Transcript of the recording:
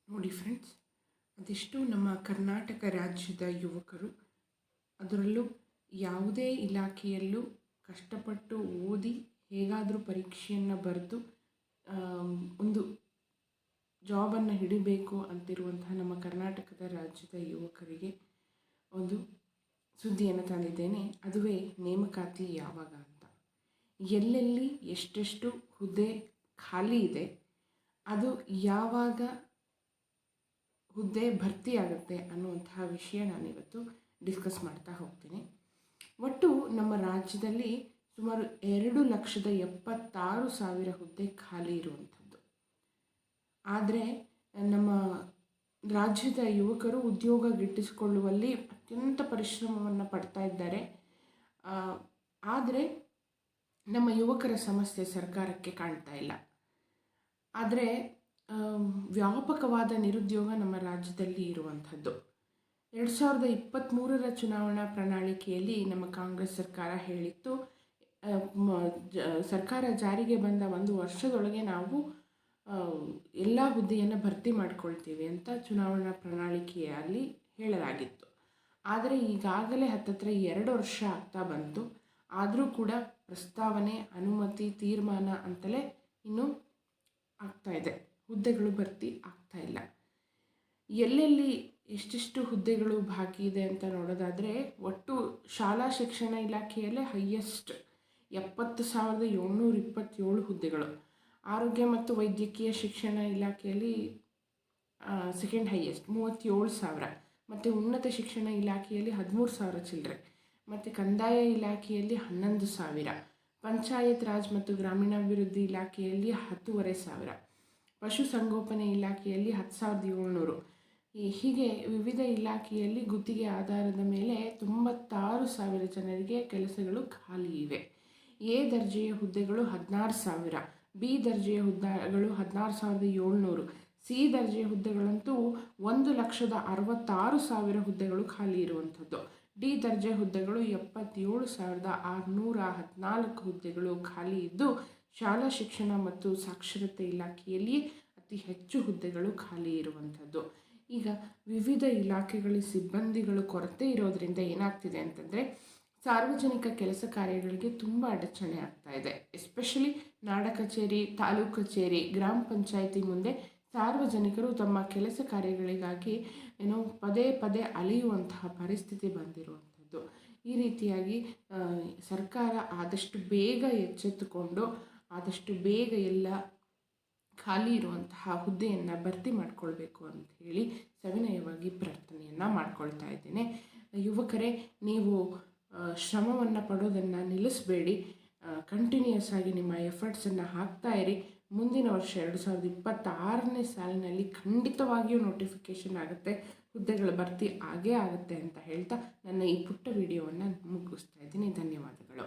ನೋಡಿ ಫ್ರೆಂಡ್ಸ್, ಅದೆಷ್ಟು ನಮ್ಮ ಕರ್ನಾಟಕ ರಾಜ್ಯದ ಯುವಕರು, ಅದರಲ್ಲೂ ಯಾವುದೇ ಇಲಾಖೆಯಲ್ಲೂ ಕಷ್ಟಪಟ್ಟು ಓದಿ ಹೇಗಾದರೂ ಪರೀಕ್ಷೆಯನ್ನು ಬರೆದು ಒಂದು ಜಾಬನ್ನು ಹಿಡಿಬೇಕು ಅಂತಿರುವಂತಹ ನಮ್ಮ ಕರ್ನಾಟಕದ ರಾಜ್ಯದ ಯುವಕರಿಗೆ ಒಂದು ಸುದ್ದಿಯನ್ನು ತಂದಿದ್ದೇನೆ. ಅದುವೇ ನೇಮಕಾತಿ ಯಾವಾಗ ಅಂತ. ಎಲ್ಲೆಲ್ಲಿ ಎಷ್ಟೆಷ್ಟು ಹುದ್ದೆ ಖಾಲಿ ಇದೆ, ಅದು ಯಾವಾಗ ಹುದ್ದೆ ಭರ್ತಿ ಆಗುತ್ತೆ ಅನ್ನುವಂತಹ ವಿಷಯ ನಾನಿವತ್ತು ಡಿಸ್ಕಸ್ ಮಾಡ್ತಾ ಹೋಗ್ತೀನಿ. ಒಟ್ಟು ನಮ್ಮ ರಾಜ್ಯದಲ್ಲಿ ಸುಮಾರು 2,76,000 ಹುದ್ದೆ ಖಾಲಿ ಇರುವಂಥದ್ದು. ಆದರೆ ನಮ್ಮ ರಾಜ್ಯದ ಯುವಕರು ಉದ್ಯೋಗ ಗಿಟ್ಟಿಸಿಕೊಳ್ಳುವಲ್ಲಿ ಅತ್ಯಂತ ಪರಿಶ್ರಮವನ್ನು ಪಡ್ತಾ ಇದ್ದಾರೆ. ಆದರೆ ನಮ್ಮ ಯುವಕರ ಸಮಸ್ಯೆ ಸರ್ಕಾರಕ್ಕೆ ಕಾಣ್ತಾ ಇಲ್ಲ. ಆದರೆ ವ್ಯಾಪಕವಾದ ನಿರುದ್ಯೋಗ ನಮ್ಮ ರಾಜ್ಯದಲ್ಲಿ ಇರುವಂಥದ್ದು. 2023ರ ಚುನಾವಣಾ ಪ್ರಣಾಳಿಕೆಯಲ್ಲಿ ನಮ್ಮ ಕಾಂಗ್ರೆಸ್ ಸರ್ಕಾರ ಹೇಳಿತ್ತು, ಸರ್ಕಾರ ಜಾರಿಗೆ ಬಂದ 1 ವರ್ಷದೊಳಗೆ ನಾವು ಎಲ್ಲ ಹುದ್ದೆಯನ್ನು ಭರ್ತಿ ಮಾಡ್ಕೊಳ್ತೀವಿ ಅಂತ ಚುನಾವಣಾ ಪ್ರಣಾಳಿಕೆಯಲ್ಲಿ ಹೇಳಲಾಗಿತ್ತು. ಆದರೆ ಈಗಾಗಲೇ ಹತ್ತತ್ರ 2 ವರ್ಷ ಆಗ್ತಾ ಬಂತು. ಆದರೂ ಕೂಡ ಪ್ರಸ್ತಾವನೆ, ಅನುಮತಿ, ತೀರ್ಮಾನ ಅಂತಲೇ ಇನ್ನೂ ಆಗ್ತಾ ಇದೆ. ಹುದ್ದೆಗಳು ಭರ್ತಿ ಆಗ್ತಾ ಇಲ್ಲ. ಎಲ್ಲೆಲ್ಲಿ ಎಷ್ಟೆಷ್ಟು ಹುದ್ದೆಗಳು ಬಾಕಿ ಇದೆ ಅಂತ ನೋಡೋದಾದರೆ, ಒಟ್ಟು ಶಾಲಾ ಶಿಕ್ಷಣ ಇಲಾಖೆಯಲ್ಲೇ ಹೈಯೆಸ್ಟ್ 70,727 ಹುದ್ದೆಗಳು. ಆರೋಗ್ಯ ಮತ್ತು ವೈದ್ಯಕೀಯ ಶಿಕ್ಷಣ ಇಲಾಖೆಯಲ್ಲಿ ಸೆಕೆಂಡ್ ಹೈಯೆಸ್ಟ್ 37,000. ಮತ್ತು ಉನ್ನತ ಶಿಕ್ಷಣ ಇಲಾಖೆಯಲ್ಲಿ 13,000 ಚಿಲ್ಲರೆ. ಮತ್ತು ಕಂದಾಯ ಇಲಾಖೆಯಲ್ಲಿ 11,000. ಪಂಚಾಯತ್ ರಾಜ್ ಮತ್ತು ಗ್ರಾಮೀಣಾಭಿವೃದ್ಧಿ ಇಲಾಖೆಯಲ್ಲಿ 10,500. ಪಶುಸಂಗೋಪನೆ ಇಲಾಖೆಯಲ್ಲಿ 10,700. ಹೀಗೆ ವಿವಿಧ ಇಲಾಖೆಯಲ್ಲಿ ಗುತ್ತಿಗೆ ಆಧಾರದ ಮೇಲೆ 96,000 ಜನರಿಗೆ ಕೆಲಸಗಳು ಖಾಲಿ ಇವೆ. ಎ ದರ್ಜೆಯ ಹುದ್ದೆಗಳು 16,000, ಬಿ ದರ್ಜೆಯ ಹುದ್ದೆಗಳು 16,700, ಸಿ ದರ್ಜೆಯ ಹುದ್ದೆಗಳಂತೂ 1,66,000 ಹುದ್ದೆಗಳು ಖಾಲಿ ಇರುವಂಥದ್ದು. ಡಿ ದರ್ಜೆ ಹುದ್ದೆಗಳು 77,614 ಹುದ್ದೆಗಳು ಖಾಲಿ ಇದ್ದು, ಶಾಲಾ ಶಿಕ್ಷಣ ಮತ್ತು ಸಾಕ್ಷರತೆ ಇಲಾಖೆಯಲ್ಲಿ ಅತಿ ಹೆಚ್ಚು ಹುದ್ದೆಗಳು ಖಾಲಿ ಇರುವಂಥದ್ದು. ಈಗ ವಿವಿಧ ಇಲಾಖೆಗಳ ಸಿಬ್ಬಂದಿಗಳು ಕೊರತೆ ಇರೋದರಿಂದ ಏನಾಗ್ತಿದೆ ಅಂತಂದರೆ, ಸಾರ್ವಜನಿಕ ಕೆಲಸ ಕಾರ್ಯಗಳಿಗೆ ತುಂಬ ಅಡಚಣೆ ಆಗ್ತಾ ಇದೆ. ಎಸ್ಪೆಷಲಿ ನಾಡ ಕಚೇರಿ, ತಾಲೂಕು ಕಚೇರಿ, ಗ್ರಾಮ ಪಂಚಾಯಿತಿ ಮುಂದೆ ಸಾರ್ವಜನಿಕರು ತಮ್ಮ ಕೆಲಸ ಕಾರ್ಯಗಳಿಗಾಗಿ ಪದೇ ಪದೇ ಅಲೆಯುವಂತಹ ಪರಿಸ್ಥಿತಿ ಬಂದಿರುವಂಥದ್ದು. ಈ ರೀತಿಯಾಗಿ ಸರ್ಕಾರ ಆದಷ್ಟು ಬೇಗ ಎಚ್ಚೆತ್ತುಕೊಂಡು ಆದಷ್ಟು ಬೇಗ ಎಲ್ಲ ಖಾಲಿ ಇರುವಂತಹ ಹುದ್ದೆಯನ್ನು ಭರ್ತಿ ಮಾಡಿಕೊಳ್ಬೇಕು ಅಂತ ಹೇಳಿ ಸವಿನಯವಾಗಿ ಪ್ರಾರ್ಥನೆಯನ್ನು ಮಾಡ್ಕೊಳ್ತಾ ಇದ್ದೇನೆ. ಯುವಕರೇ, ನೀವು ಶ್ರಮವನ್ನು ಪಡೋದನ್ನು ನಿಲ್ಲಿಸಬೇಡಿ. ಕಂಟಿನ್ಯೂಯಸ್ ಆಗಿ ನಿಮ್ಮ ಎಫರ್ಟ್ಸನ್ನು ಹಾಕ್ತಾ ಇರಿ. ಮುಂದಿನ ವರ್ಷ 2026ನೇ ಸಾಲಿನಲ್ಲಿ ಖಂಡಿತವಾಗಿಯೂ ನೋಟಿಫಿಕೇಷನ್ ಆಗುತ್ತೆ, ಹುದ್ದೆಗಳ ಭರ್ತಿ ಆಗೇ ಆಗುತ್ತೆ ಅಂತ ಹೇಳ್ತಾ ನನ್ನ ಈ ಪುಟ್ಟ ವಿಡಿಯೋವನ್ನು ಮುಗಿಸ್ತಾ ಇದ್ದೀನಿ. ಧನ್ಯವಾದಗಳು.